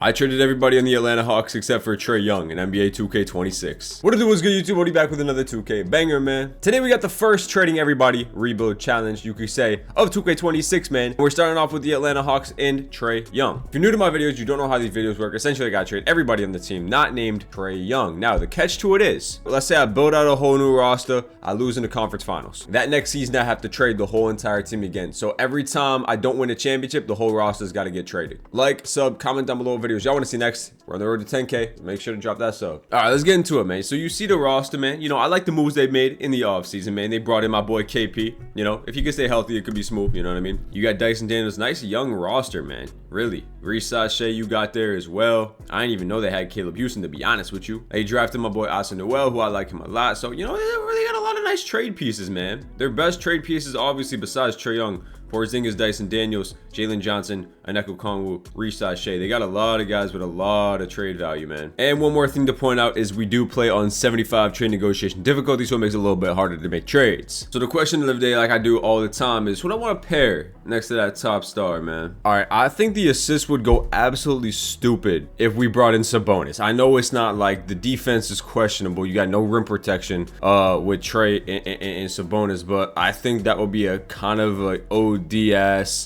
I traded everybody on the Atlanta Hawks except for Trae Young in NBA 2K26. What it do, what's good YouTube? Odie back with another 2K banger, man. Today we got the first trading everybody rebuild challenge, you could say, of 2K26, man. We're starting off with the Atlanta Hawks and Trae Young. If you're new to my videos, you don't know how these videos work. Essentially, I got to trade everybody on the team not named Trae Young. Now, the catch to it is, let's say I build out a whole new roster, I lose in the conference finals. That next season, I have to trade the whole entire team again. So every time I don't win a championship, the whole roster's got to get traded. Like, sub, comment down below what videos y'all want to see next. We're on the road to 10K. Make sure to drop that sub. All right, let's get into it, man. So you see the roster, man. You know, I like the moves they made in the offseason, man. They brought in my boy KP. You know, if he could stay healthy, it could be smooth. You know what I mean? You got Dyson Daniels. Nice young roster, man. Really. Sachet you got there as well. I didn't even know they had Caleb Houston, to be honest with you. They drafted my boy Asa Noel, who I like him a lot. So, you know, they really got a lot of nice trade pieces, man. Their best trade pieces, obviously, besides Trae Young, Porzingis, Dyson Daniels, Jalen Johnson, Aneko Kongwu, Sachet. They got a lot of guys with a lot of trade value, man. And one more thing to point out is we do play on 75 trade negotiation difficulty, so it makes it a little bit harder to make trades. So the question of the day, like I do all the time, is who do I want to pair next to that top star, man? All right, I think the assist would go absolutely stupid if we brought in Sabonis. I know it's not like the defense is questionable. You got no rim protection with Trae and Sabonis, but I think that would be a kind of like ODS.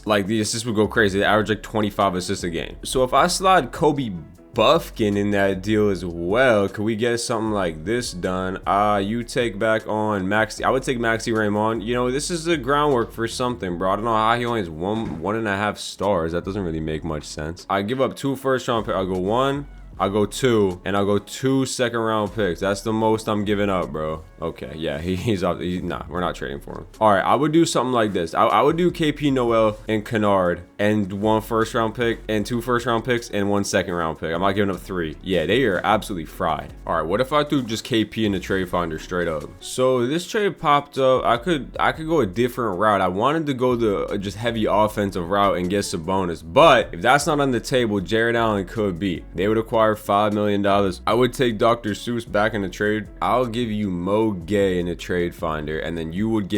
Like the assists would go crazy. They average like 25 assists a game. So if I slide Kobe Buffkin in that deal as well, could we get something like this done? You take back on Maxi. I would take Maxi Raymond. You know, this is the groundwork for something, bro. I don't know how he only has one and a half stars. That doesn't really make much sense. I give up 2 first-round picks. I'll go 1, I'll go 2, and I'll go 2 second-round picks. That's the most I'm giving up, bro. Okay, yeah, he's off. Nah, we're not trading for him. All right, I would do something like this. I would do KP, Noel, and Kennard, and 1 first-round pick, and 2 first-round picks, and 1 second-round pick. I'm not giving up 3. Yeah, they are absolutely fried. All right, what if I threw just KP in the trade finder straight up? So this trade popped up. I could go a different route. I wanted to go the just heavy offensive route and get Sabonis, but if that's not on the table, Jared Allen could be. They would acquire $5 million. I would take Dr. Seuss back in the trade. I'll give you Mo Gay in the trade finder, and then you would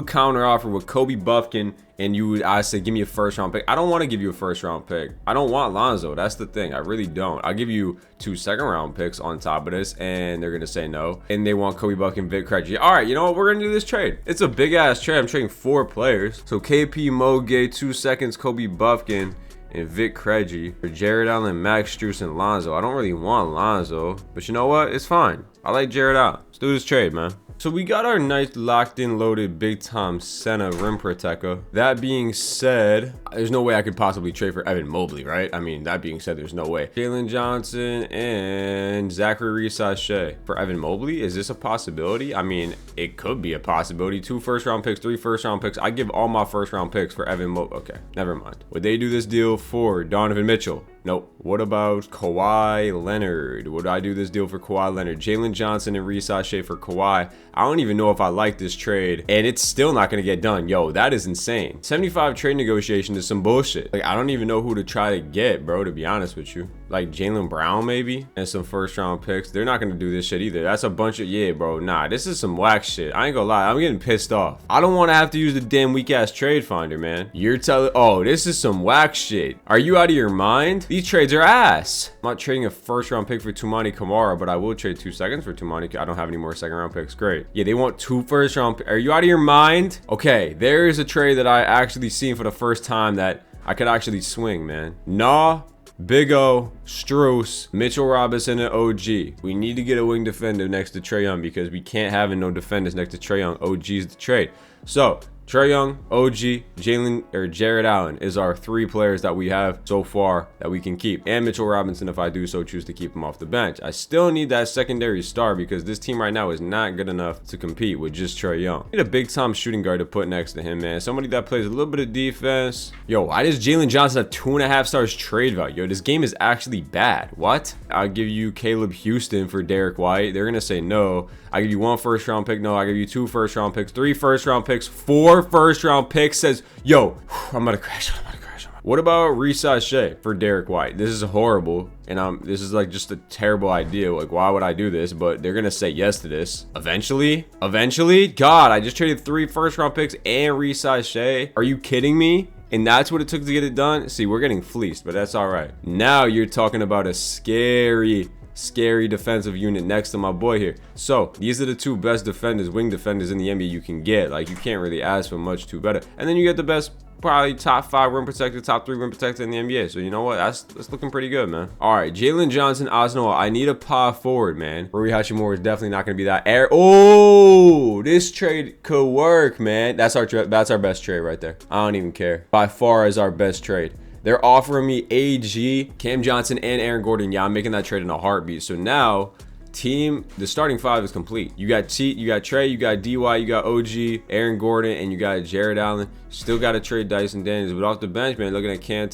counter offer with Kobe Buffkin, and I say give me a first-round pick. I don't want to give you a first-round pick. I don't want Lonzo. That's the thing. I really don't. I'll give you 2 second-round picks on top of this, and they're gonna say no. And they want Kobe Buffkin, Vic Krejci. All right, you know what? We're gonna do this trade. It's a big-ass trade. I'm trading 4 players. So KP, Mo Gay, 2 seconds, Kobe Buffkin, and Vic Krejci for Jared Allen, Max Strus, and Lonzo. I don't really want Lonzo, but you know what? It's fine. I like Jared Allen. Let's do this trade, man. So we got our nice locked in loaded big time center rim protector. That being said, there's no way I could possibly trade for Evan Mobley, right? I mean, that being said, there's no way. Jalen Johnson and Zachary Sachet for Evan Mobley. Is this a possibility? I mean, it could be a possibility. 2 first-round picks, 3 first-round picks. I give all my first-round picks for Evan Mobley. Okay, never mind. Would they do this deal for Donovan Mitchell? Nope. What about Kawhi Leonard? Would I do this deal for Kawhi Leonard? Jalen Johnson and Sachet for Kawhi. I don't even know if I like this trade, and it's still not going to get done. Yo, that is insane. 75 trade negotiation is some bullshit. Like, I don't even know who to try to get, bro, to be honest with you. Like Jaylen Brown maybe, and some first-round picks. They're not going to do this shit either. That's a bunch of, yeah, bro. Nah, this is some whack shit. I ain't gonna lie. I'm getting pissed off. I don't want to have to use the damn weak-ass trade finder, man. You're telling, oh, this is some whack shit. Are you out of your mind? These trades are ass. I'm not trading a first-round pick for Toumani Camara, but I will trade 2 seconds for Toumani. I don't have any more second-round picks. Great. Yeah, they want 2 first-round. Are you out of your mind? Okay, there is a trade that I actually seen for the first time that I could actually swing, man. Nah. Big O, Strus, Mitchell Robinson, and OG. We need to get a wing defender next to Trae Young because we can't have no defenders next to Trae Young. OG's the trade. So Trae Young, OG, Jared Allen is our 3 players that we have so far that we can keep. And Mitchell Robinson if I do so choose to keep him off the bench. I still need that secondary star because this team right now is not good enough to compete with just Trae Young. I need a big time shooting guard to put next to him, man. Somebody that plays a little bit of defense. Yo, why does Jalen Johnson have 2.5 stars trade value? Yo, this game is actually bad. What? I'll give you Caleb Houston for Derek White. They're gonna say no. I give you 1 first-round pick. No, I give you 2 first-round picks, 3 first-round picks, 4 first-round picks. Says, yo, I'm about to crash. What about Sachet for Derek White? This is horrible, and this is like just a terrible idea. Like, why would I do this? But they're gonna say yes to this eventually. God, I just traded 3 first-round picks and Sachet. Are you kidding me? and that's what it took to get it done. See, we're getting fleeced, but that's all right. Now you're talking about a scary defensive unit next to my boy here. So these are the two best defenders, wing defenders in the NBA you can get. Like, you can't really ask for much too better. And then you get the best, probably top 5 rim protector, top 3 rim protector in the NBA. So you know what, that's looking pretty good, man. All right, Jalen Johnson, Osnoa. I need a power forward, man. Rui Hachimura is definitely not going to be that air. Oh, this trade could work, man. That's our best trade right there. I don't even care. By far is our best trade. They're offering me AG, Cam Johnson, and Aaron Gordon. Yeah, I'm making that trade in a heartbeat. So now, the starting 5 is complete. You got Cheat, you got Trae, you got DY, you got OG, Aaron Gordon, and you got Jared Allen. Still got to trade Dyson Daniels, but off the bench, man, looking at Cam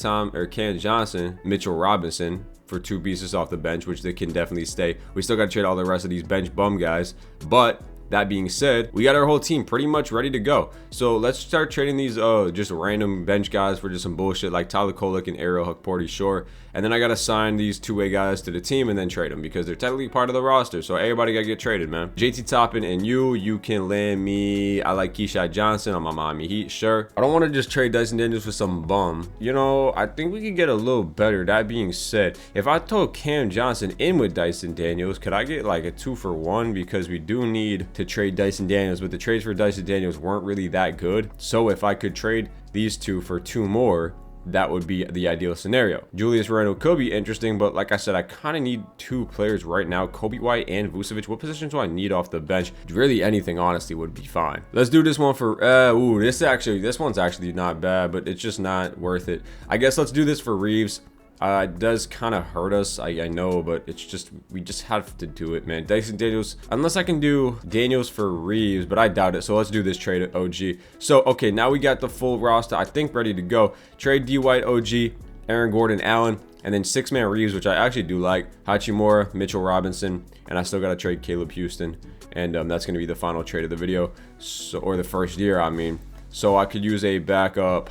Johnson, Mitchell Robinson for 2 pieces off the bench, which they can definitely stay. We still got to trade all the rest of these bench bum guys, but that being said, we got our whole team pretty much ready to go. So let's start trading these just random bench guys for just some bullshit like Tyler Kolek and Ariel Hukporty, sure. And then I got to sign these 2-way guys to the team and then trade them because they're technically part of the roster. So everybody got to get traded, man. JT Toppin and you can land me. I like Keyshawn Johnson on my Miami Heat, sure. I don't want to just trade Dyson Daniels for some bum. You know, I think we could get a little better. That being said, if I throw Cam Johnson in with Dyson Daniels, could I get like a 2-for-1? Because we do need to trade Dyson Daniels, but the trades for Dyson Daniels weren't really that good. So if I could trade these 2 for 2 more, that would be the ideal scenario. Julius Randle could be interesting, but like I said, I kind of need 2 players right now, Kobe White and Vucevic. What positions do I need off the bench? Really anything, honestly, would be fine. Let's do this one for this one's actually not bad, but it's just not worth it. I guess let's do this for Reeves. It does kind of hurt us, I know, but it's just, we just have to do it, man. Dyson Daniels, unless I can do Daniels for Reeves, but I doubt it. So let's do this trade at OG. So, okay, now we got the full roster, I think, ready to go. Trade D White, OG, Aaron Gordon, Allen, and then 6-man Reeves, which I actually do like. Hachimura, Mitchell Robinson, and I still got to trade Caleb Houston. And that's going to be the final trade of the video, so, or the first year, I mean. So I could use a backup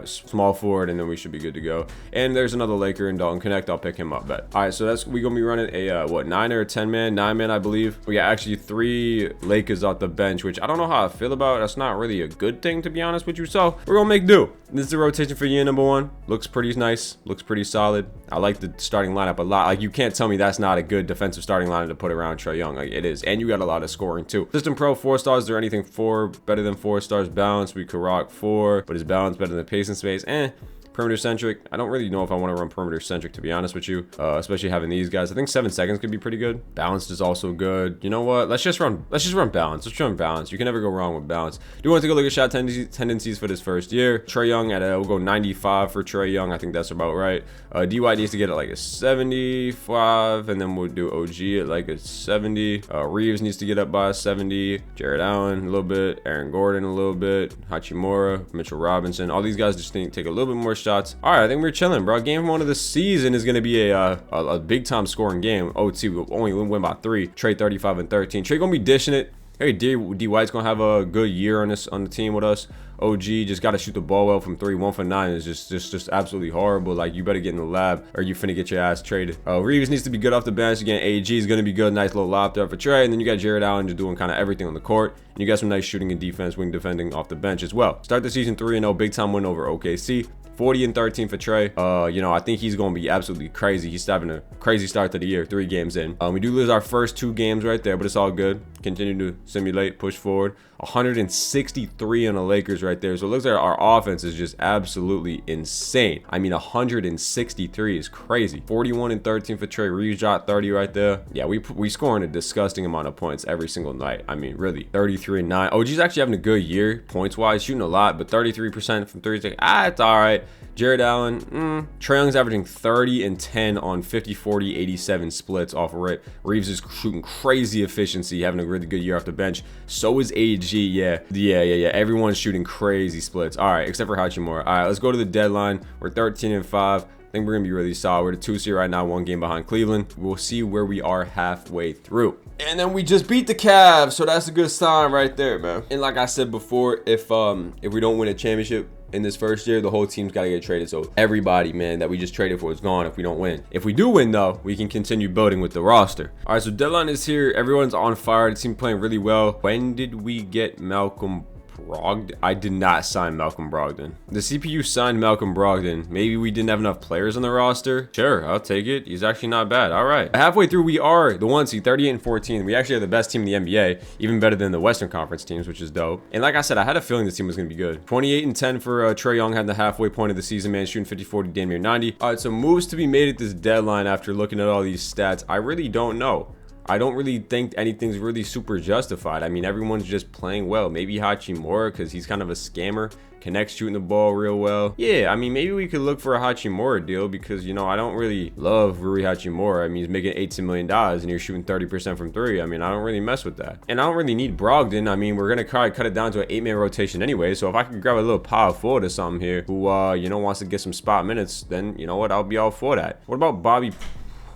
small forward, and then we should be good to go. And there's another Laker in Dalton Connect. I'll pick him up, bet. All right, so we gonna be running a what, 9 or 10 man, 9 man, I believe. We got actually 3 Lakers off the bench, which I don't know how I feel about. That's not really a good thing, to be honest with you. So we're gonna make do. This is the rotation for year number 1. Looks pretty nice. Looks pretty solid. I like the starting lineup a lot. Like, you can't tell me that's not a good defensive starting lineup to put around Trae Young. Like, it is, and you got a lot of scoring too. System Pro 4 stars. Is there anything better than 4 stars? Balance, we could rock 4, but is balance better than pace and space? Perimeter centric, I don't really know if I want to run perimeter centric, to be honest with you, especially having these guys. I think 7 seconds could be pretty good. Balanced is also good. You know what, let's just run balance. Let's run balance. You can never go wrong with balance. Do want to take a look at shot tendencies for this first year. Trae Young we'll go 95 for Trae Young. I think that's about right. DY needs to get at like a 75, and then we'll do OG at like a 70. Reeves needs to get up by a 70. Jared Allen a little bit. Aaron Gordon a little bit. Hachimura, Mitchell Robinson. All these guys just need to take a little bit more shots. All right, I think we're chilling, bro. Game 1 of the season is going to be a big time scoring game. OT, we'll only win by 3. Trae 35 and 13. Trae gonna be dishing it. Hey, D White's gonna have a good year on the team with us. OG just got to shoot the ball well from 3. 1 for 9 is just absolutely horrible. Like, you better get in the lab or you finna get your ass traded. Reeves needs to be good off the bench. Again, AG is gonna be good. Nice little lob there for Trae. And then you got Jared Allen just doing kind of everything on the court. And you got some nice shooting and defense, wing defending off the bench as well. Start the season 3-0, big time win over OKC. 40 and 13 for Trae. You know, I think he's going to be absolutely crazy. He's having a crazy start to the year, 3 games in. We do lose our first 2 games right there, but it's all good. Continue to simulate, push forward. 163 on the Lakers right there. So it looks like our offense is just absolutely insane. I mean, 163 is crazy. 41 and 13 for Trae. Reeves shot 30 right there. Yeah, we scoring a disgusting amount of points every single night. I mean, really. 33 and 9. OG's actually having a good year points-wise, shooting a lot, but 33% from 3. It's all right. Jared Allen, Trae Young's averaging 30 and 10 on 50, 40, 87 splits off of rip. Reeves is shooting crazy efficiency, having a really good year off the bench. So is AG, yeah. Everyone's shooting crazy splits. All right, except for Hachimura. All right, let's go to the deadline. We're 13 and 5. I think we're gonna be really solid. We're the 2 seed right now, 1 game behind Cleveland. We'll see where we are halfway through. And then we just beat the Cavs, so that's a good sign right there, man. And like I said before, if we don't win a championship in this first year, the whole team's got to get traded. So everybody, man, that we just traded for is gone if we don't win. If we do win, though, we can continue building with the roster. All right, so deadline is here. Everyone's on fire. The team playing really well. When did we get Malcolm Brogdon? I did not sign Malcolm Brogdon. The CPU signed Malcolm Brogdon. Maybe we didn't have enough players on the roster. Sure, I'll take it. He's actually not bad. All right. Halfway through, we are the 1 seed, 38-14. We actually are the best team in the NBA, even better than the Western Conference teams, which is dope. And like I said, I had a feeling this team was going to be good. 28-10 for Trae Young, had the halfway point of the season, man, shooting 50-40, damn near 90. All right, so moves to be made at this deadline after looking at all these stats. I really don't know. I don't really think anything's really super justified. I mean, everyone's just playing well. Maybe Hachimura, because he's kind of a scammer, connects shooting the ball real well. Yeah, I mean, maybe we could look for a Hachimura deal because, you know, I don't really love Rui Hachimura. I mean, he's making $18 million and you're shooting 30% from three. I mean, I don't really mess with that. And I don't really need Brogdon. I mean, we're going to try to cut it down to an 8-man rotation anyway. So if I could grab a little power forward or something here who, you know, wants to get some spot minutes, then, you know what, I'll be all for that. What about Bobby?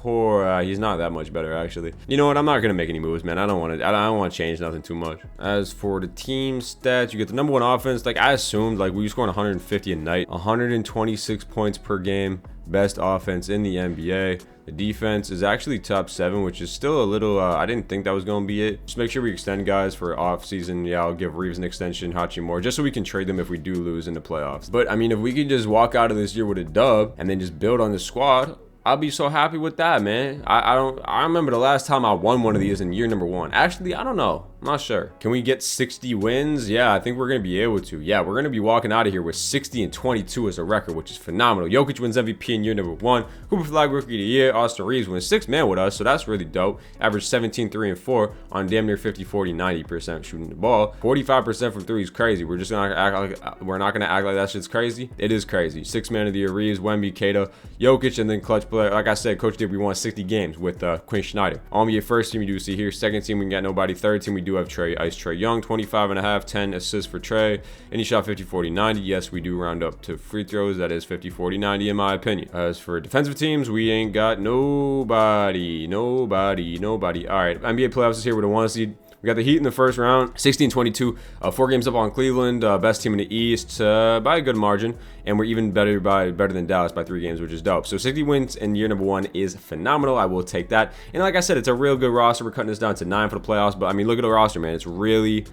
He's not that much better, actually. You know what, I'm not gonna make any moves, man. I don't want to change nothing too much. As for the team stats, you get the number 1 offense. Like I assumed, like we were scoring 150 a night, 126 points per game, best offense in the NBA. The defense is actually top 7, which is still a little, I didn't think that was going to be it. Just make sure we extend guys for off season. Yeah, I'll give Reeves an extension, Hachimura, just so we can trade them if we do lose in the playoffs. But I mean, if we could just walk out of this year with a dub and then just build on the squad, I'll be so happy with that, man. I remember the last time I won one of these in year number 1. Actually, I don't know. I'm not sure. Can we get 60 wins? Yeah, I think we're going to be able to. Yeah, we're going to be walking out of here with 60-22 as a record, which is phenomenal. Jokic wins MVP in year number 1. Cooper Flag Rookie of the Year. Austin Reeves wins 6th man with us, so that's really dope. Average 17, 3, and 4 on damn near 50, 40, 90% shooting the ball. 45% from 3 is crazy. We're just going to act like that shit's crazy. It is crazy. 6th man of the year, Reeves, Wemby, Keita, Jokic, and then clutch player. Like I said, Coach did, we won 60 games with Quinn Snyder. All-NBA first team, you do see here. Second team, we can get nobody. Third team, we do have Trae Young, 25.5, 10 assists for Trae, and he shot 50, 40, 90. Yes, we do round up to free throws. That is 50, 40, 90 in my opinion. As for defensive teams, we ain't got nobody. All right, NBA playoffs is here with a 1 seed. We got the Heat in the first round, 16-22, 4 games up on Cleveland, best team in the East by a good margin, and we're even better than Dallas by 3 games, which is dope. So 60 wins in year number 1 is phenomenal. I will take that. And like I said, it's a real good roster. We're cutting this down to 9 for the playoffs, but I mean, look at the roster, man. It's really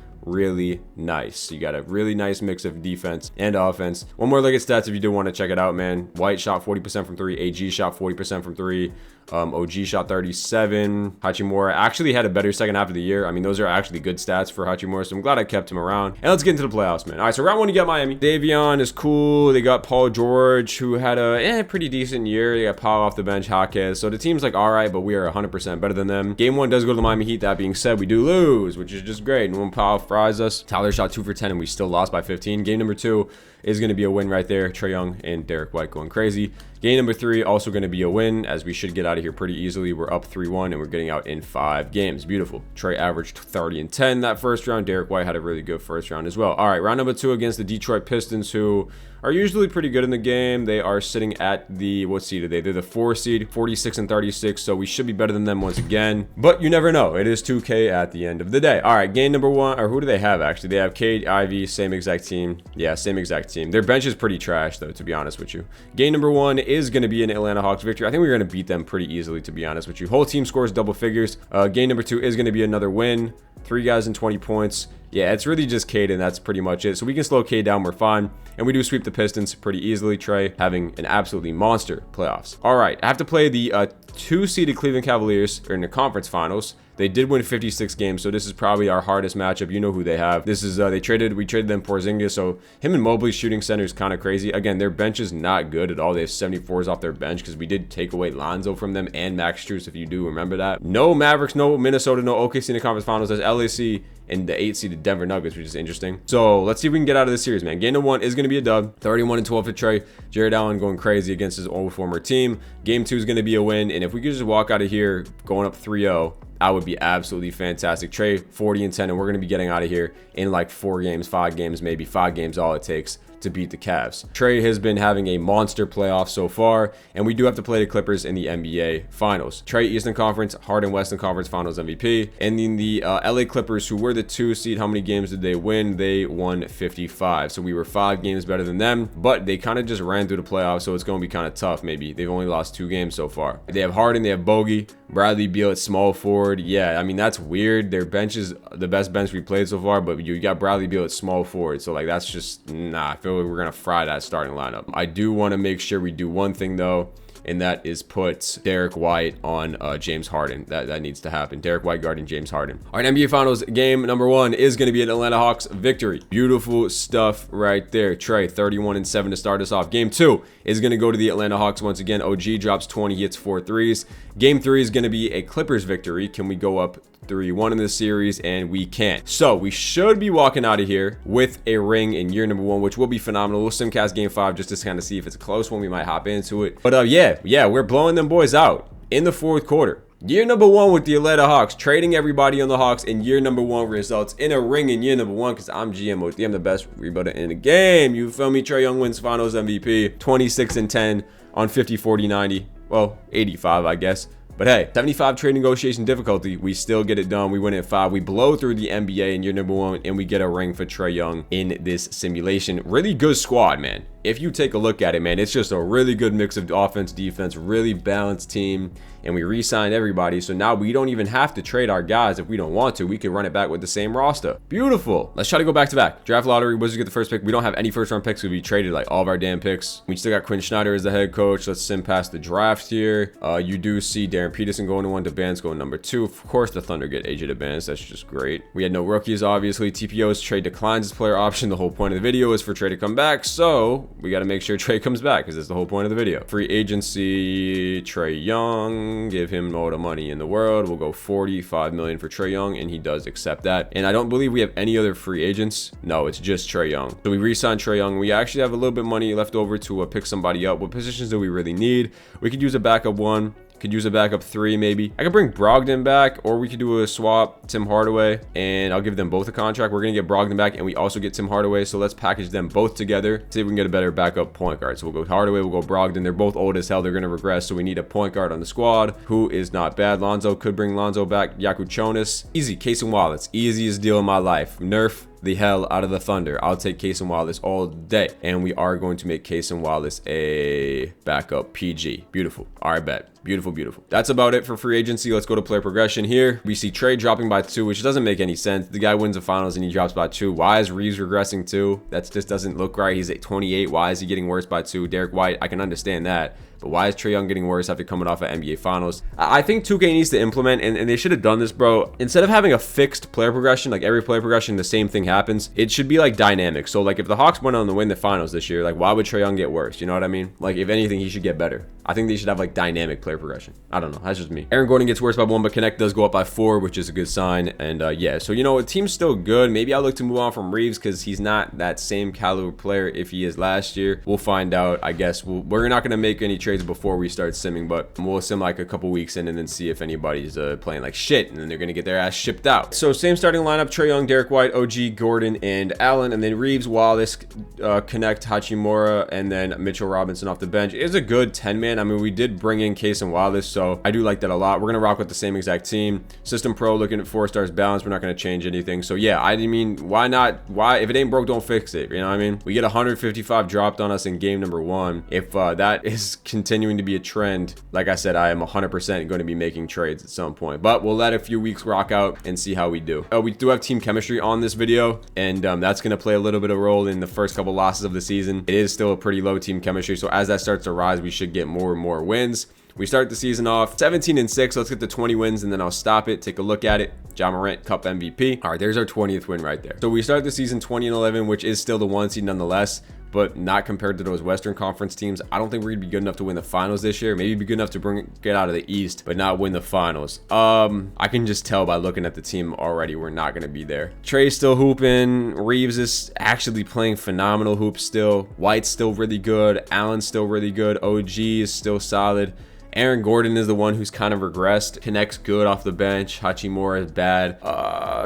nice. You got a really nice mix of defense and offense. One more look at stats if you do want to check it out, man. White shot 40% from 3. AG shot 40% from 3. OG shot 37. Hachimura actually had a better second half of the year. I mean, those are actually good stats for Hachimura, so I'm glad I kept him around. And let's get into the playoffs, man. All right, so round 1, you got Miami. Davion is cool. They got Paul George, who had a pretty decent year. They got Paul off the bench, Jaquez. So the team's like, all right, but we are 100% better than them. Game 1 does go to the Miami Heat. That being said, we do lose, which is just great. And when Paul fries us, Tyler shot 2 for 10, and we still lost by 15. Game number 2 is going to be a win right there. Trae Young and Derek White going crazy. Game number 3 also going to be a win, as we should get out of here pretty easily. We're up 3-1 and we're getting out in 5 games. Beautiful. Trae averaged 30 and 10 that first round. Derek White had a really good first round as well. All right, round number 2 against the Detroit Pistons, who are usually pretty good in the game. They are sitting at the, what seed are they? They're the 4 seed, 46 and 36, so we should be better than them once again. But you never know. It is 2K at the end of the day. All right, game number 1, or who do they have actually? They have Cade, Ivy, same exact team. Yeah, same exact team. Their bench is pretty trash though, to be honest with you. Game number 1 is going to be an Atlanta Hawks victory. I think we're going to beat them pretty easily, to be honest with you. Whole team scores double figures. Game number 2 is going to be another win. 3 guys and 20 points. Yeah, it's really just Cade, and that's pretty much it. So we can slow Cade down, we're fine. And we do sweep the Pistons pretty easily. Trae having an absolutely monster playoffs. All right, I have to play the 2-seeded Cleveland Cavaliers in the conference finals. They did win 56 games, so this is probably our hardest matchup. You know who they have. This is we traded them Porzingis, so him and Mobley shooting center is kind of crazy. Again, their bench is not good at all. They have 74s off their bench because we did take away Lonzo from them and Max Strus, if you do remember that. No Mavericks, no Minnesota, no OKC in the conference finals. There's LAC and the 8-seeded Denver Nuggets, which is interesting. So let's see if we can get out of this series, man. Game number 1 is going to be a dub. 31 and 12 for Trae. Jared Allen going crazy against his old former team. Game 2 is going to be a win, and if we could just walk out of here going up 3-0, that would be absolutely fantastic. Trae 40 and 10, and we're going to be getting out of here in like 4 games, 5 games, maybe 5 games, all it takes to beat the Cavs. Trae has been having a monster playoff so far, and we do have to play the Clippers in the NBA Finals. Trae Eastern Conference, Harden Western Conference Finals MVP. And then the LA Clippers, who were the 2 seed, how many games did they win? They won 55. So we were 5 games better than them, but they kind of just ran through the playoffs, so it's going to be kind of tough maybe. They've only lost 2 games so far. They have Harden, they have Bogey, Bradley Beal at small forward. Yeah, I mean, that's weird. Their bench is the best bench we played so far, but you got Bradley Beal at small forward. So, like, that's just, nah, I feel like we're going to fry that starting lineup. I do want to make sure we do one thing, though, and that is put Derek White on James Harden. That needs to happen. Derek White guarding James Harden. All right, NBA Finals game number 1 is going to be an Atlanta Hawks victory. Beautiful stuff right there. Trae, 31-7 to start us off. Game 2 is going to go to the Atlanta Hawks once again. OG drops 20, hits 4 threes. Game 3 is going to be a Clippers victory. Can we go up 3-1 in this series? And we can't. So we should be walking out of here with a ring in year number 1, which will be phenomenal. We'll simcast game 5 just to kind of see if it's a close one. We might hop into it. But yeah, we're blowing them boys out in the 4th quarter. Year number 1 with the Atlanta Hawks, trading everybody on the Hawks in year number 1 results in a ring in year number 1 because I'm GMOD. I'm the best rebounder in the game. You feel me? Trae Young wins Finals MVP, 26-10 on 50, 40, 90. Well, 85, I guess. But hey, 75 trade negotiation difficulty, we still get it done. We win at 5. We blow through the NBA in year number 1, and we get a ring for Trae Young in this simulation. Really good squad, man. If you take a look at it, man, it's just a really good mix of offense, defense, really balanced team, and we re-signed everybody. So now we don't even have to trade our guys if we don't want to. We can run it back with the same roster. Beautiful. Let's try to go back to back. Draft lottery, Wizards get the first pick. We don't have any first round picks. We traded like all of our damn picks. We still got Quinn Snyder as the head coach. Let's sim past the draft here. You do see Darren Peterson going to 1, DeBans going number 2. Of course, the Thunder get AJ DeBans. That's just great. We had no rookies, obviously. TPO's Trae declines his player option. The whole point of the video is for Trae to come back. So we got to make sure Trae comes back because that's the whole point of the video. Free agency, Trae Young, give him all the money in the world. We'll go 45 million for Trae Young, and he does accept that. And I don't believe we have any other free agents. No, it's just Trae Young. So we re-signed Trae Young. We actually have a little bit of money left over to pick somebody up. What positions do we really need? We could use a backup 1. Could use a backup 3 maybe. I could bring Brogdon back, or we could do a swap, Tim Hardaway, and I'll give them both a contract. We're going to get Brogdon back, and we also get Tim Hardaway, so let's package them both together, see if we can get a better backup point guard. So we'll go Hardaway, we'll go Brogdon. They're both old as hell. They're going to regress, so we need a point guard on the squad who is not bad. Lonzo, could bring Lonzo back. Yaku Jonas. Easy. Case and Wallace. Easiest deal in my life. Nerf the hell out of the Thunder. I'll take Case and Wallace all day, and we are going to make Case and Wallace a backup PG. Beautiful. All right, bet. Beautiful, beautiful. That's about it for free agency. Let's go to player progression here. We see Trae dropping by 2, which doesn't make any sense. The guy wins the finals and he drops by 2. Why is Reeves regressing 2? That just doesn't look right. He's at 28. Why is he getting worse by 2? Derek White, I can understand that. But why is Trae Young getting worse after coming off at NBA Finals? I think 2K needs to implement, and they should have done this, bro. Instead of having a fixed player progression, like every player progression, the same thing happens, it should be like dynamic. So like if the Hawks went on to win the finals this year, like why would Trae Young get worse? You know what I mean? Like if anything, he should get better. I think they should have like dynamic player progression. I don't know. That's just me. Aaron Gordon gets worse by 1, but Connect does go up by 4, which is a good sign. And yeah, so you know, the team's still good. Maybe I'll look to move on from Reeves because he's not that same caliber player if he is last year. We'll find out. I guess we're not going to make any trades before we start simming, but we'll sim like a couple weeks in and then see if anybody's playing like shit, and then they're going to get their ass shipped out. So same starting lineup: Trae Young, Derek White, OG, Gordon, and Allen, and then Reeves, Wallace, Connect, Hachimura, and then Mitchell Robinson off the bench. It's a good 10-man. I mean, we did bring in Case and Wallace, so I do like that a lot. We're going to rock with the same exact team. System Pro looking at 4 stars balance. We're not going to change anything. So yeah, I mean, why not? Why, if it ain't broke, don't fix it. You know what I mean? We get 155 dropped on us in game number 1. If that is continuing to be a trend, like I said, I am 100% going to be making trades at some point, but we'll let a few weeks rock out and see how we do. We do have team chemistry on this video, and that's going to play a little bit of a role in the first couple losses of the season. It is still a pretty low team chemistry, so as that starts to rise, we should get more and more wins. We start the season off 17-6. Let's get to 20 wins, and then I'll stop it. Take a look at it. Ja Morant, Cup MVP. All right, there's our 20th win right there. So we start the season 20-11, which is still the 1 seed nonetheless, but not compared to those Western Conference teams. I don't think we're gonna be good enough to win the finals this year. Maybe be good enough to get out of the East, but not win the finals. I can just tell by looking at the team already, we're not gonna be there. Trae's still hooping. Reeves is actually playing phenomenal hoops still. White's still really good. Allen's still really good. OG is still solid. Aaron Gordon is the one who's kind of regressed. Connects good off the bench. Hachimura is bad.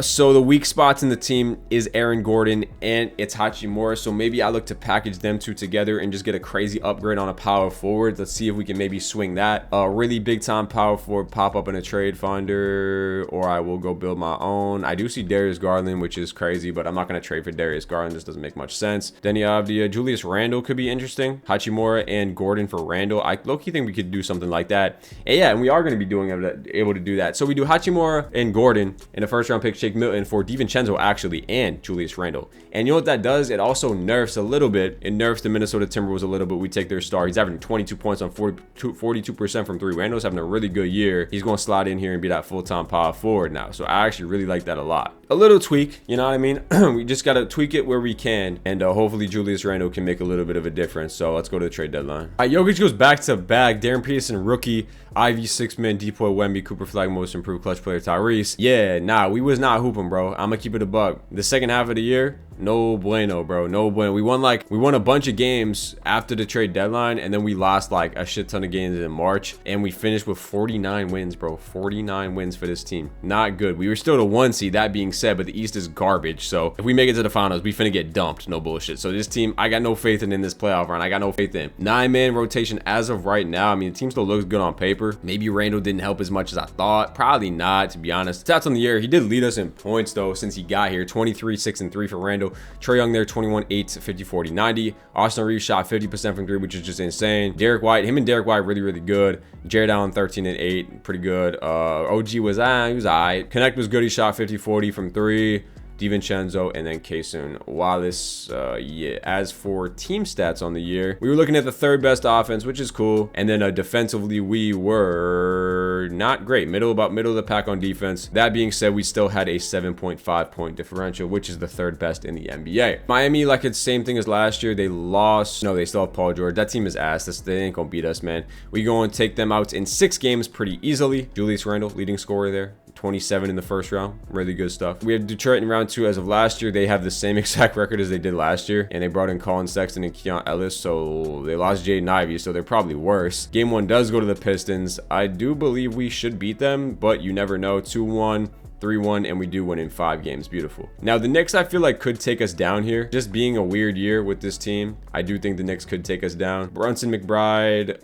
So the weak spots in the team is Aaron Gordon and it's Hachimura. So maybe I look to package them two together and just get a crazy upgrade on a power forward. Let's see if we can maybe swing that. A really big time power forward pop up in a trade finder, or I will go build my own. I do see Darius Garland, which is crazy, but I'm not going to trade for Darius Garland. This doesn't make much sense. Denny Avdia, Julius Randle could be interesting. Hachimura and Gordon for Randle. I low-key think we could do something like that. And yeah, and we are going to be able to do that. So we do Hachimura and Gordon in the first round pick, Shake Milton for DiVincenzo actually, and Julius Randle. And you know what that does? It also nerfs a little bit. It nerfs the Minnesota Timberwolves a little bit. We take their star. He's averaging 22 points on 42% from three. Randle's having a really good year. He's going to slide in here and be that full-time power forward now. So I actually really like that a lot. A little tweak, you know what I mean? We just got to tweak it where we can. And hopefully Julius Randle can make a little bit of a difference. So let's go to the trade deadline. All right, Jokic goes back to back. Darren Peterson, rookie. Ivy, 6-man, Depoy, Wemby, Cooper Flag, most improved clutch player, Tyrese. Yeah, nah, we was not hooping, bro. I'm gonna keep it a buck. The second half of the year, no bueno, bro. No bueno. We won a bunch of games after the trade deadline, and then we lost like a shit ton of games in March, and we finished with 49 wins, bro. 49 wins for this team. Not good. We were still the 1 seed, that being said, but the East is garbage. So if we make it to the finals, we finna get dumped. No bullshit. So this team, I got no faith in this playoff run. I got no faith in. 9-man rotation as of right now. I mean, the team still looks good on paper. Maybe Randle didn't help as much as I thought. Probably not, to be honest. Stats on the year, he did lead us in points though since he got here. 23, 6, and 3 for Randle. Trae Young there, 21, 8, 50, 40, 90. Austin Reeves shot 50% from 3, which is just insane. Derek White, him and Derek White really, really good. Jared Allen, 13 and 8, pretty good. OG was, he was all right. Connect was good. He shot 50, 40 from 3. DiVincenzo, and then Kaysun Wallace. Yeah, as for team stats on the year, we were looking at the 3rd best offense, which is cool. And then defensively, we were not great. Middle of the pack on defense. That being said, we still had a 7.5 point differential, which is the 3rd best in the NBA. Miami, like it's same thing as last year. They lost. No, they still have Paul George. That team is ass. They ain't gonna beat us, man. We go and take them out in 6 games pretty easily. Julius Randle, leading scorer there. 27 in the first round. Really good stuff. We have Detroit in round 2 as of last year. They have the same exact record as they did last year, and they brought in Colin Sexton and Keon Ellis, so they lost Jaden Ivey, so they're probably worse. Game 1 does go to the Pistons. I do believe we should beat them, but you never know. 2-1. 3-1, and we do win in 5 games. Beautiful. Now the Knicks, I feel like, could take us down here. Just being a weird year with this team, I do think the Knicks could take us down. Brunson, McBride,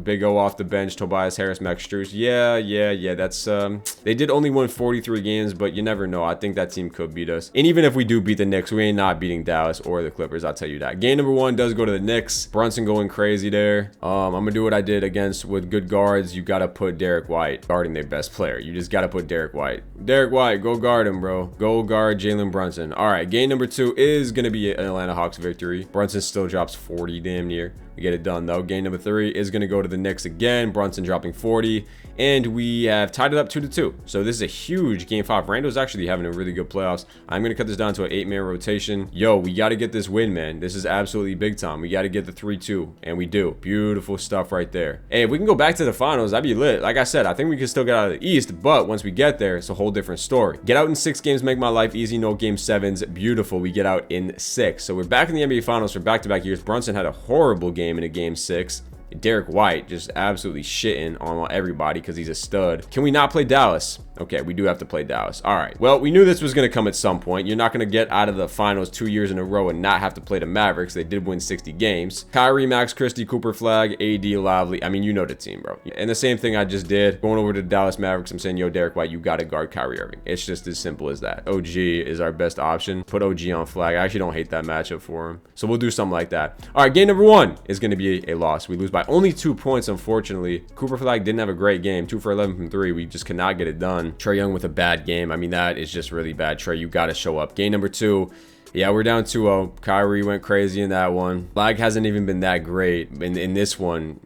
Big O off the bench, Tobias Harris, Max Strus. Yeah, that's they did only win 43 games, but you never know. I think that team could beat us, and even if we do beat the Knicks, we ain't not beating Dallas or the Clippers, I'll tell you that. Game number 1 does go to the Knicks. Brunson going crazy there. I'm gonna do what I did against with good guards. You gotta put Derek White guarding their best player. You just gotta put Derek White. Derek White, go guard him, bro. Go guard Jalen Brunson. All right, game number 2 is going to be an Atlanta Hawks victory. Brunson still drops 40 damn near. We get it done though. Game number 3 is going to go to the Knicks again. Brunson dropping 40, and we have tied it up 2-2. So this is a huge game 5. Randle's actually having a really good playoffs. I'm going to cut this down to an 8-man rotation. Yo, we got to get this win, man. This is absolutely big time. We got to get the 3-2, and we do. Beautiful stuff right there. Hey, if we can go back to the finals, that'd be lit. Like I said, I think we can still get out of the East, but once we get there, it's a whole different story. Get out in 6 games, make my life easy. No game 7s. Beautiful. We get out in 6. So we're back in the NBA finals for back-to-back years. Brunson had a horrible game in a game 6. Derek White just absolutely shitting on everybody because he's a stud. Can we not play Dallas? Okay, we do have to play Dallas. All right. Well, we knew this was going to come at some point. You're not going to get out of the finals 2 years in a row and not have to play the Mavericks. They did win 60 games. Kyrie, Max Christie, Cooper Flag, AD, Lively. I mean, you know the team, bro. And the same thing I just did. Going over to the Dallas Mavericks, I'm saying, yo, Derek White, you got to guard Kyrie Irving. It's just as simple as that. OG is our best option. Put OG on Flag. I actually don't hate that matchup for him. So we'll do something like that. All right, game number 1 is going to be a loss. We lose by only 2 points, unfortunately. Cooper Flag didn't have a great game. 2 for 11 from 3. We just could not get it done. Trae Young with a bad game. I mean, that is just really bad. Trae, you got to show up. Game number 2. Yeah, we're down 2-0. Kyrie went crazy in that one. Flag hasn't even been that great in this one.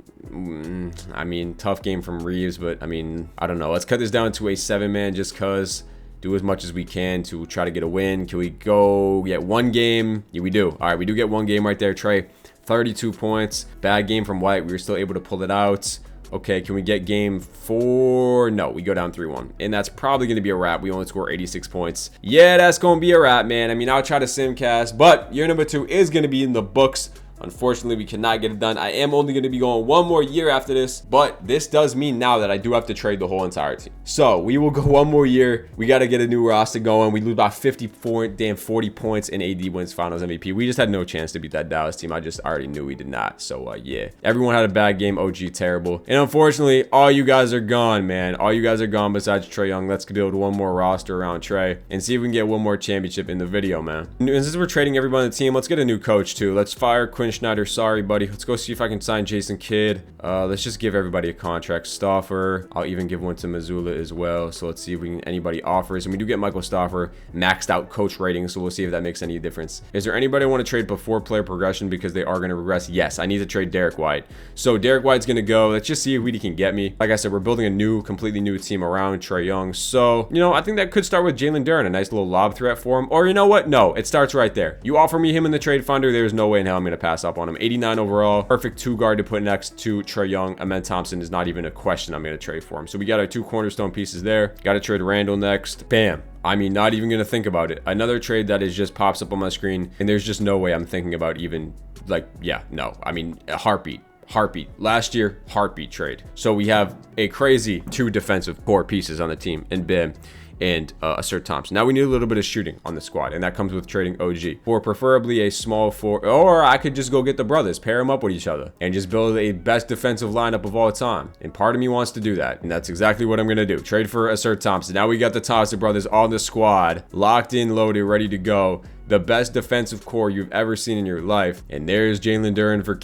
I mean, tough game from Reeves, but I mean, I don't know. Let's cut this down to a 7-man just because. Do as much as we can to try to get a win. Can we go get 1 game? Yeah, we do. All right, we do get 1 game right there. Trae, 32 points. Bad game from White. We were still able to pull it out. Okay, can we get game 4? No, we go down 3-1. And that's probably going to be a wrap. We only score 86 points. Yeah, that's going to be a wrap, man. I mean, I'll try to simcast, but year number 2 is going to be in the books. Unfortunately, we cannot get it done. I am only going to be going one more year after this, but this does mean now that I do have to trade the whole entire team. So we will go one more year. We got to get a new roster going. We lose about 40 points and AD wins finals MVP. We just had no chance to beat that Dallas team. I just already knew we did not. So yeah, everyone had a bad game. OG terrible. And unfortunately, all you guys are gone, man. All you guys are gone besides Trae Young. Let's build one more roster around Trae and see if we can get one more championship in the video, man. And since we're trading everybody on the team, let's get a new coach too. Let's fire Quinn Snyder. Sorry, buddy. Let's go see if I can sign Jason Kidd. Let's just give everybody a contract. Stauffer. I'll even give one to Missoula as well. So let's see if we can anybody offers. And we do get Michael Stauffer maxed out coach rating. So we'll see if that makes any difference. Is there anybody I want to trade before player progression because they are going to regress? Yes, I need to trade Derek White. So Derek White's going to go. Let's just see if he can get me. Like I said, we're building a completely new team around Trae Young. So, you know, I think that could start with Jalen Duren, a nice little lob threat for him. Or you know what? No, it starts right there. You offer me him in the trade finder, there's no way in hell I'm going to pass up on him. 89 overall, perfect 2-guard to put next to Trae Young. Amen Thompson is not even a question I'm going to trade for him. So we got our 2 cornerstone pieces there. Got to trade Randall next. Bam. I mean, not even going to think about it. Another trade that is just pops up on my screen, and there's just no way I'm thinking about even, like, yeah, no. I mean, a heartbeat. Last year, heartbeat trade. So we have a crazy 2 defensive core pieces on the team, and Bam and Assert Thompson. Now we need a little bit of shooting on the squad, and that comes with trading OG for preferably a small 4, or I could just go get the brothers, pair them up with each other, and just build a best defensive lineup of all time. And part of me wants to do that, and that's exactly what I'm gonna do. Trade for Assert Thompson. Now we got the Thompson brothers on the squad, locked in, loaded, ready to go. The best defensive core you've ever seen in your life. And there's Jalen Duren for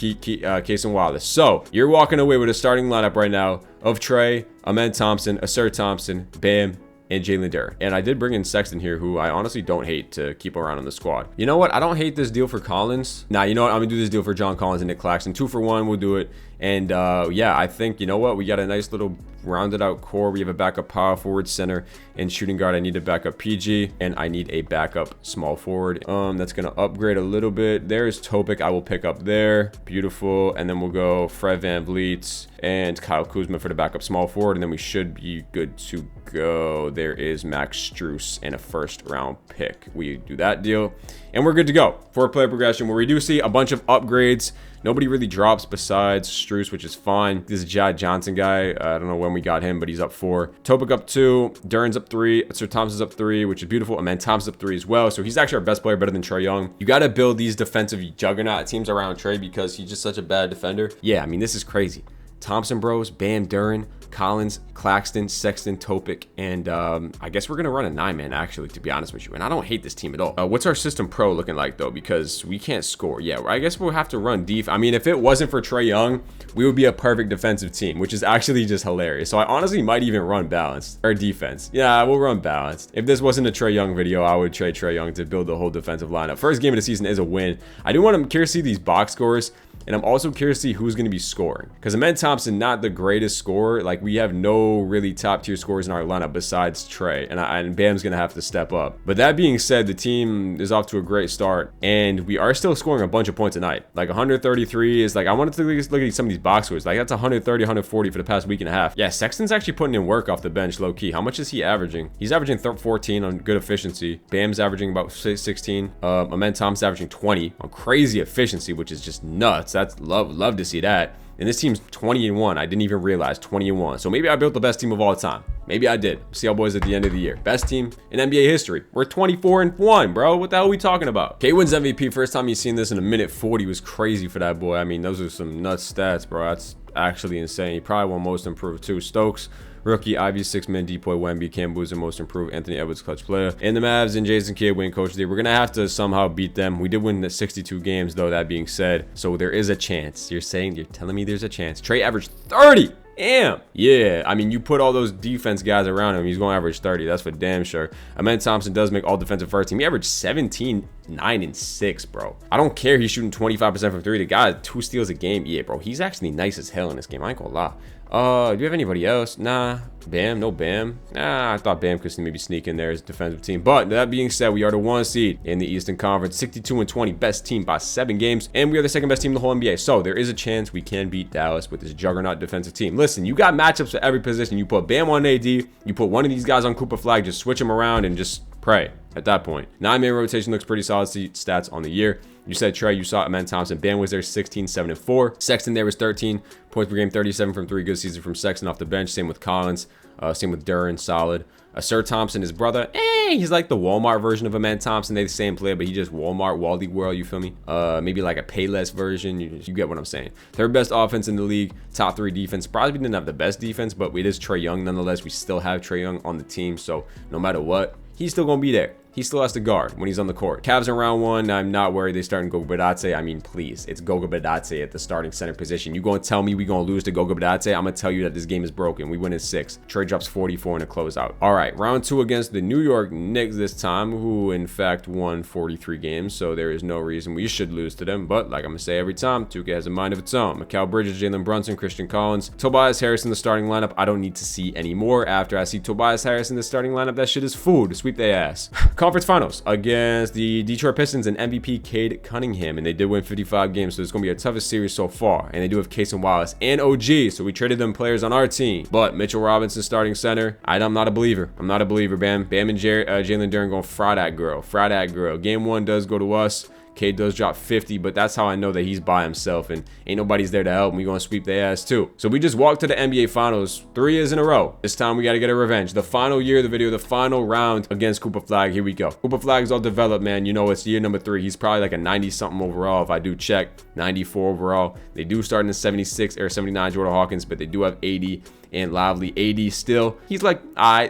Case and Wallace. So you're walking away with a starting lineup right now of Trae, Amen Thompson, Assert Thompson, Bam, and Jalen Duren. And I did bring in Sexton here, who I honestly don't hate to keep around on the squad. You know what? I don't hate this deal for Collins. Nah, you know what? I'm gonna do this deal for John Collins and Nick Claxton. 2 for 1, we'll do it. And yeah, I think, you know what? We got a nice little rounded out core. We have a backup power forward, center, and shooting guard. I need a backup PG, and I need a backup small forward. That's gonna upgrade a little bit. There's Topic I will pick up there. Beautiful. And then we'll go Fred VanVleet and Kyle Kuzma for the backup small forward, and then we should be good to go. There is Max Strus and a 1st round pick. We do that deal, and we're good to go for player progression, where we do see a bunch of upgrades. Nobody really drops besides Strus, which is fine. This is Jad Johnson guy. I don't know when we got him, but he's up 4. Topic up 2. Duren's up 3. Sir Thompson's up 3, which is beautiful. And then Thompson's up 3 as well. So he's actually our best player, better than Trae Young. You got to build these defensive juggernaut teams around Trae because he's just such a bad defender. Yeah, I mean, this is crazy. Thompson bros, Bam, Duren, Collins, Claxton, Sexton, Topic, and I guess we're gonna run a 9-man actually, to be honest with you. And I don't hate this team at all. What's our system pro looking like though? Because we can't score. Yeah, I guess we'll have to run def. I mean, if it wasn't for Trae Young, we would be a perfect defensive team, which is actually just hilarious. So I honestly might even run balanced or defense. Yeah, we'll run balanced. If this wasn't a Trae Young video, I would trade Trae Young to build the whole defensive lineup. First game of the season is a win. I do want to curious to see these box scores. And I'm also curious to see who's going to be scoring. Because Amen Thompson, not the greatest scorer. Like, we have no really top-tier scorers in our lineup besides Trae. And Bam's going to have to step up. But that being said, the team is off to a great start. And we are still scoring a bunch of points a night. Like, 133 is like, I wanted to look at some of these box scores. Like, that's 130, 140 for the past week and a half. Yeah, Sexton's actually putting in work off the bench, low-key. How much is he averaging? He's averaging 14 on good efficiency. Bam's averaging about 16. Amen Thompson's averaging 20 on crazy efficiency, which is just nuts. That's love to see that. And this team's 20-1. I didn't even realize 20-1. So maybe I built the best team of all time. Maybe I did. See how boys at the end of the year. Best team in NBA history. We're 24-1, bro. What the hell are we talking about? K wins MVP. First time you've seen this in a minute 40 was crazy for that boy. I mean, those are some nuts stats, bro. That's actually insane. He probably won most improved too. Stokes, rookie, Ivy, 6-man, Depoy, Wemby, Cam Boozer, most improved, Anthony Edwards, clutch player. And the Mavs and Jason Kidd win coach of the year. We're going to have to somehow beat them. We did win the 62 games, though, that being said. So there is a chance. You're telling me there's a chance. Trae averaged 30. Damn. Yeah, I mean, you put all those defense guys around him, he's going to average 30. That's for damn sure. Amen Thompson does make all defensive first team. He averaged 17, 9, and 6, bro. I don't care. He's shooting 25% from 3. The guy had 2 steals a game. Yeah, bro. He's actually nice as hell in this game. I ain't gonna lie. Do you have anybody else? Nah. Bam, no Bam. Nah, I thought Bam could maybe sneak in there as a defensive team. But that being said, we are the 1 seed in the Eastern Conference, 62-20, best team by 7 games, and we are the 2nd best team in the whole NBA. So there is a chance we can beat Dallas with this juggernaut defensive team. Listen, you got matchups for every position. You put Bam on AD, you put one of these guys on Cooper Flag, just switch them around and just pray at that point. 9-man rotation looks pretty solid stats on the year. You said Trae, you saw Amen Thompson. Bam was there 16, 7 and 4. Sexton there was 13 points per game, 37 from 3. Good season from Sexton off the bench. Same with Collins. Same with Duran, solid. Sir Thompson, his brother, he's like the Walmart version of Amen Thompson. They the same player, but he just Walmart, Wally World, you feel me? Maybe like a Payless version. You get what I'm saying. Third best offense in the league, top 3 defense. Probably didn't have the best defense, but it is Trae Young nonetheless. We still have Trae Young on the team, so no matter what, he's still gonna be there. He still has to guard when he's on the court. Cavs in round 1, I'm not worried they starting Goga Bitadze. I mean, please, it's Goga Bitadze at the starting center position. You gonna tell me we gonna lose to Goga Bitadze? I'm gonna tell you that this game is broken. We win in 6. Trae drops 44 in a closeout. All right, round 2 against the New York Knicks this time, who in fact won 43 games, so there is no reason we should lose to them. But like I'm gonna say every time, 2K has a mind of its own. Mikal Bridges, Jalen Brunson, Christian Collins, Tobias Harris in the starting lineup. I don't need to see any more. After I see Tobias Harris in the starting lineup, that shit is food. Sweep their ass. Conference finals against the Detroit Pistons and MVP Cade Cunningham, and they did win 55 games, so it's gonna be our toughest series so far. And they do have Cason Wallace and OG, so we traded them players on our team. But Mitchell Robinson starting center, I'm not a believer. I'm not a believer. Bam and Jalen Duren gonna fry that girl. Game 1 does go to us. Cade does drop 50, but that's how I know that he's by himself and ain't nobody's there to help him. We gonna sweep their ass too. So we just walked to the NBA Finals 3 years in a row. This time we gotta get a revenge. The final year of the video, the final round against Cooper Flag. Here we go. Cooper Flag is all developed, man. You know, it's year number 3. He's probably like a 90-something overall. If I do check, 94 overall. They do start in the 76 or 79 Jordan Hawkins, but they do have 80 and Lively. 80 still. He's like,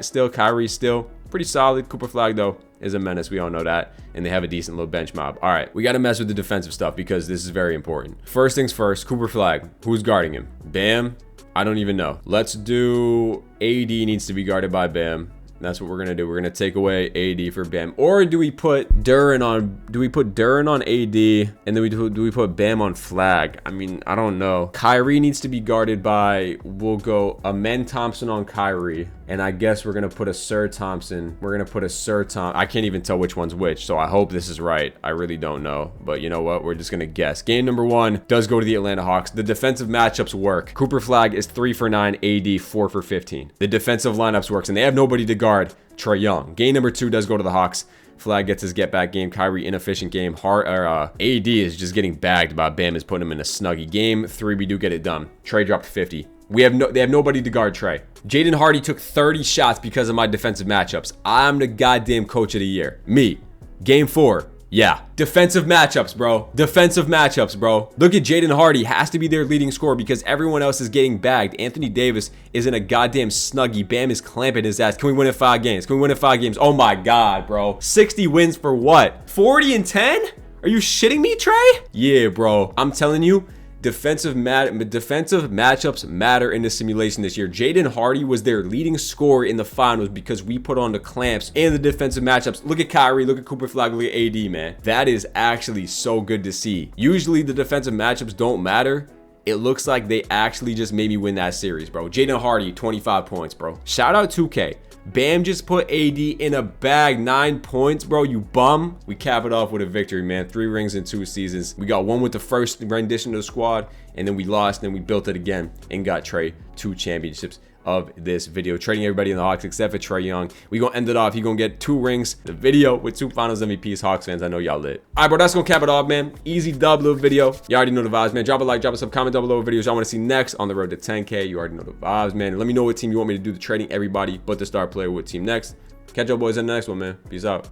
still. Kyrie still. Pretty solid. Cooper Flag, though, is a menace. We all know that. And they have a decent little bench mob. All right, we got to mess with the defensive stuff because this is very important. First things first, Cooper Flag. Who's guarding him? Bam? I don't even know. Let's do AD needs to be guarded by Bam. That's what we're gonna do. We're gonna take away AD for Bam. Or do we put Duren on? Do we put Duren on AD and then do we put Bam on Flag? I mean, I don't know. Kyrie needs to be guarded by. We'll go Amen Thompson on Kyrie, and I guess we're gonna put a Sir Thompson. We're gonna put a Sir Tom. I can't even tell which one's which, so I hope this is right. I really don't know, but you know what? We're just gonna guess. Game number 1 does go to the Atlanta Hawks. The defensive matchups work. Cooper Flag is 3 for 9. AD 4 for 15. The defensive lineups works, and they have nobody to guard Trae Young. Game number 2 does go to the Hawks. Flag gets his get back game. AD is just getting bagged by Bam is putting him in a snuggie. Game 3, we do get it done. Trae dropped 50. They have nobody to guard Trae. Jaden Hardy took 30 shots because of my defensive matchups. I'm the goddamn coach of the year. Me. Game 4. Yeah. Defensive matchups, bro. Defensive matchups, bro. Look at Jaden Hardy. Has to be their leading scorer because everyone else is getting bagged. Anthony Davis is in a goddamn snuggie. Bam is clamping his ass. Can we win in 5 games? Can we win in 5 games? Oh my God, bro. 60 wins for what? 40 and 10? Are you shitting me, Trae? Yeah, bro. I'm telling you. Defensive matchups matter in the simulation this year. Jaden Hardy was their leading scorer in the finals because we put on the clamps and the defensive matchups. Look at Kyrie, look at Cooper Flag, look at AD, man. That is actually so good to see. Usually the defensive matchups don't matter. It looks like they actually just made me win that series, bro. Jaden Hardy, 25 points, bro. Shout out 2K. Bam just put AD in a bag. 9 points, bro. You bum. We cap it off with a victory, man. 3 rings in 2 seasons. We got 1 with the first rendition of the squad, and then we lost, and then we built it again and got Trae 2 championships of this video. Trading everybody in the Hawks except for Trae Young. We gonna end it off. He gonna get 2 rings. The video with 2 finals MVPs. Hawks fans, I know y'all lit. All right, bro, that's gonna cap it off, man. Easy dub, little video. You already know the vibes, man. Drop a like, drop a sub, comment down below what videos y'all want to see next on the road to 10K. You already know the vibes, man. And let me know what team you want me to do the trading everybody but the star player with team next. Catch y'all boys in the next one, man. Peace out.